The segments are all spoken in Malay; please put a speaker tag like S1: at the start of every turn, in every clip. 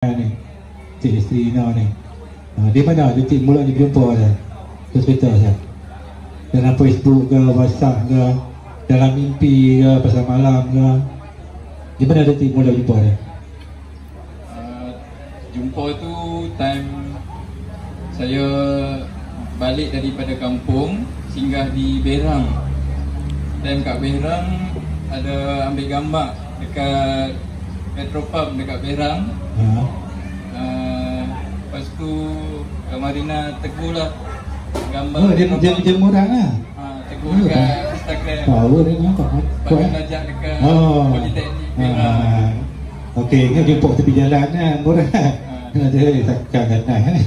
S1: ni, cik isteri Ina ni. Dia mana? Dia mula dia jumpa dia. Terus cerita saya. Dalam Facebook ke, WhatsApp ke, dalam mimpi ke, pasal malam ke. Di mana dia mula jumpa dia?
S2: Jumpa tu time saya balik daripada kampung, singgah di Berang. Dan kat Berang ada ambil gambar dekat Petropam dekat Berang. Lepas tu Marina tegur lah gambar.
S1: Oh, dia murah lah.
S2: Tegur dekat Instagram.
S1: Power dia nampak.
S2: Lepas belajar dekat Politeknik Berang.
S1: Okey, ingat jumpa tepi jalan lah, murah. Dia takkan kan naik.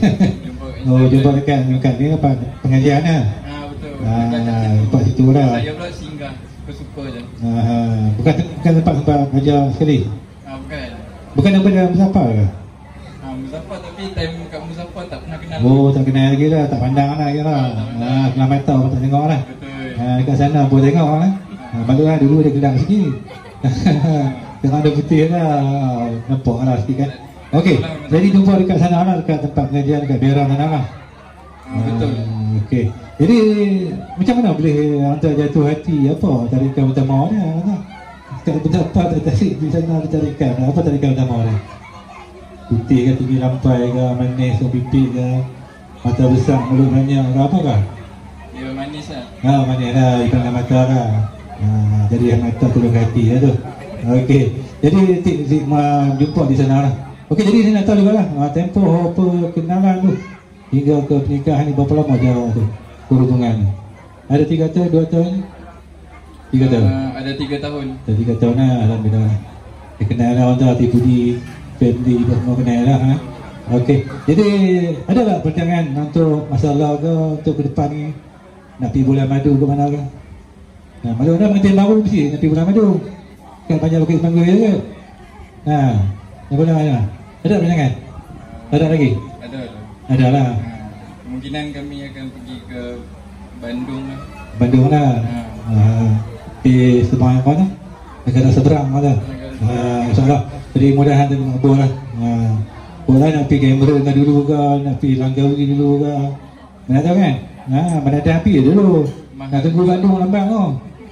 S1: Jumpa dekat ni apa pengajian lah.
S2: Betul.
S1: Tempat situ lah.
S2: Saya pula singgah, suka-suka je.
S1: Bukan tempat ajar sekali. Bukan daripada Muzaffar ke?
S2: Muzaffar, tapi time kat Muzaffar tak pernah kenal.
S1: Oh, tak kenal lagi lah, tak pandang lah lagi lah. Kelam mata pun tak tengok lah.
S2: Betul.
S1: Dekat sana pun tengok lah. Bagus lah, dulu dia gelap sikit. Tengok ada putih lah, nampak lah sikit kan. Okey, jadi jumpa dekat sana lah, dekat tempat pengajian dekat Berang sana lah.
S2: Betul.
S1: Okey, jadi macam mana boleh hantar jatuh hati apa tarikan utama dia? Tak berdapat tak tarik di sana tarikan. Apa tarikan utama dia? Putih ke, tinggi lampai ke, manis ke, pipit ke, mata besar, mulut banyak ke, apa ke?
S2: Dia manis lah.
S1: Manis lah, ikan mata lah. Jadi yang mata tolong hati lah tu. Okey, jadi Tik jumpa di sana lah. Okey, jadi saya nak tahu juga lah, tempoh perkenalan tu hingga ke pernikahan ni berapa lama jauh tu hubungan ni? Ada 3 tahun, 2 tahun? 3 tahun?
S2: Ada 3 tahun.
S1: Ada 3 tahun lah, alhamdulillah. Dia kenal lah orang tu, hati budi, family pun semua kenal lah. Okey, jadi ada tak perancangan untuk masalah ke untuk ke depan ni? Nak pergi bulan madu ke mana ke? Madu dah pengantin baru mesti nak pergi bulan madu. Kan banyak Bukit Semangga je ke? Yang bulan mana? Ada perancangan? Ada lagi? Ada lah.
S2: Kemungkinan kami akan pergi ke Bandung lah.
S1: Bandung lah. Di Semang mana? Negara seberang mana? InsyaAllah. Jadi mudahan tu makbul lah. Boleh nak pergi Cameron kan dulu ke, nak pergi Langkawi dulu ke. Mana tahu kan? Mana ada api dulu. Nak tunggu Bandung lambang tu.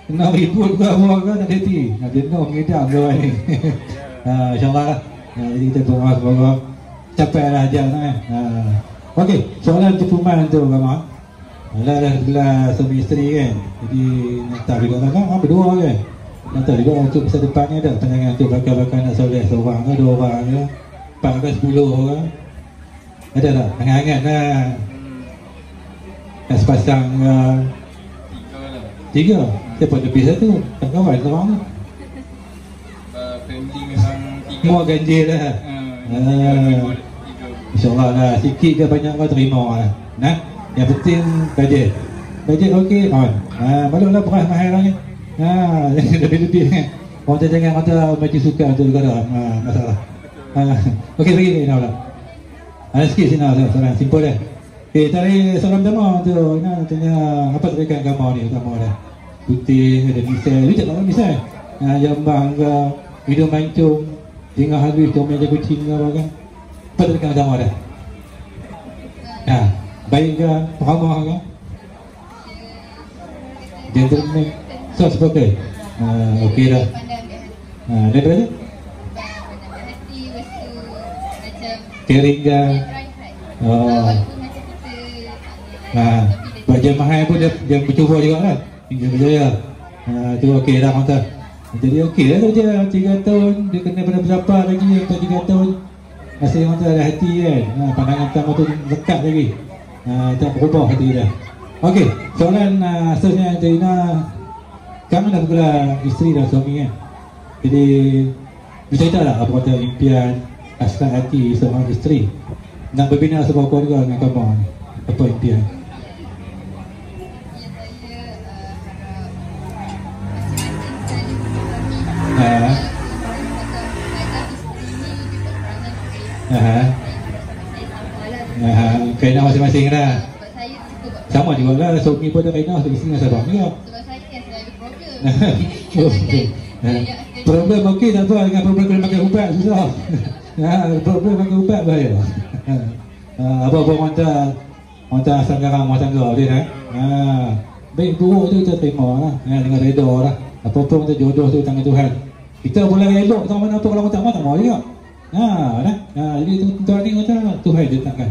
S1: Kena ribut ke apa ke tak hati. Nak jenuh mengidam ke ni. InsyaAllah lah. Jadi kita doa semoga capai lah ajal kan. Okey, soalan perfuman tu Kama. Dah gelar suami isteri kan. Jadi nak tahu juga kan berdua kan. Nak tahu juga untuk masa depan ni ada pandangan untuk bakal nak soleh seorang ke, 2 orang ke, 4 ke, 10 ke. Ada tak? Hangat-hangat lah. Nak sepasang ke? 3 lah. Siapa lebih satu? Tak kawan seorang tu.
S2: Family memang 3.
S1: Semua ganjil lah. InsyaAllah lah. Sikit ke banyak kau terima lah. Yang penting budget okey on. Maklumlah beras mahal lah ni. Lebih-lebih kan. Orang jangan kata macam suka untuk negara. Masalah. Okey lagi ni lah. Ada sikit sini lah soalan simple dah. Okey, tadi soalan pertama tu Ina tanya apa tarikan gambar ni utama dah. Putih ada misal. Ni tak tahu misal. Jambang ke, hidung mancung, tinggal habis comel je kucing ke apa kan. Apa tarikan utama dah? Baik ke, ramah ke, gentleman, soft spoken. Okey dah. Daripada tu? Caring ke? Buat jemaah pun dia bercuba juga lah. Hingga berjaya. Tu okey dah kata. Jadi okey lah tu je. 3 tahun, dia kena pada berapa lagi untuk 3 tahun. Masih kata ada hati kan. Pandangan pertama tu lekat lagi. Tak berubah hati dia. Okey, soalan seterusnya Ina, kamu dah bergelar isteri dan suami kan. Jadi bercerita lah apa kata impian hasrat hati seorang isteri nak berbina sebuah keluarga dengan kamu ni. Apa impian? Kainah masing-masing lah. Sama juga lah, suami pun ada kainah, isteri dengan sabang juga.
S3: Sebab saya yang selalu problem.
S1: Problem okey tak apa, dengan problem kena pakai ubat susah. Problem makan ubat bahaya. Apa-apa monta sanggarang sanggar dia baik buruk tu kita terima lah, dengan reda lah. Apa-apa kita jodoh tu tangan Tuhan. Kita boleh elok sama mana apa, kalau tak mau juga. Jadi tuan ni kata Tuhan dia takkan.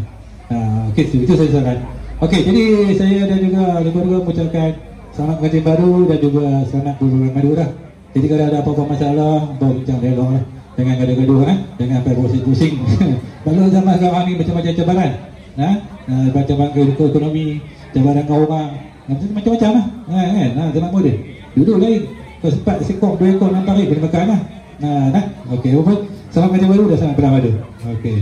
S1: Okey, itu saya saran. Okey, jadi saya dan juga lebih-lebih mengucapkan selamat pengantin baru dan juga selamat berbulan madu lah. Jadi kalau ada apa-apa masalah, berbincang dialog lah. Jangan gaduh-gaduh jangan sampai pusing-pusing. Kalau zaman sekarang ni macam-macam cabaran. Cabaran ekonomi, cabaran kau orang, macam-macam lah. Zaman moden. Dulu lain. Kau sempat sekok 2 ekor 6 hari boleh makan lah. Okey, selamat pengantin baru dan selamat berbulan madu. Okey.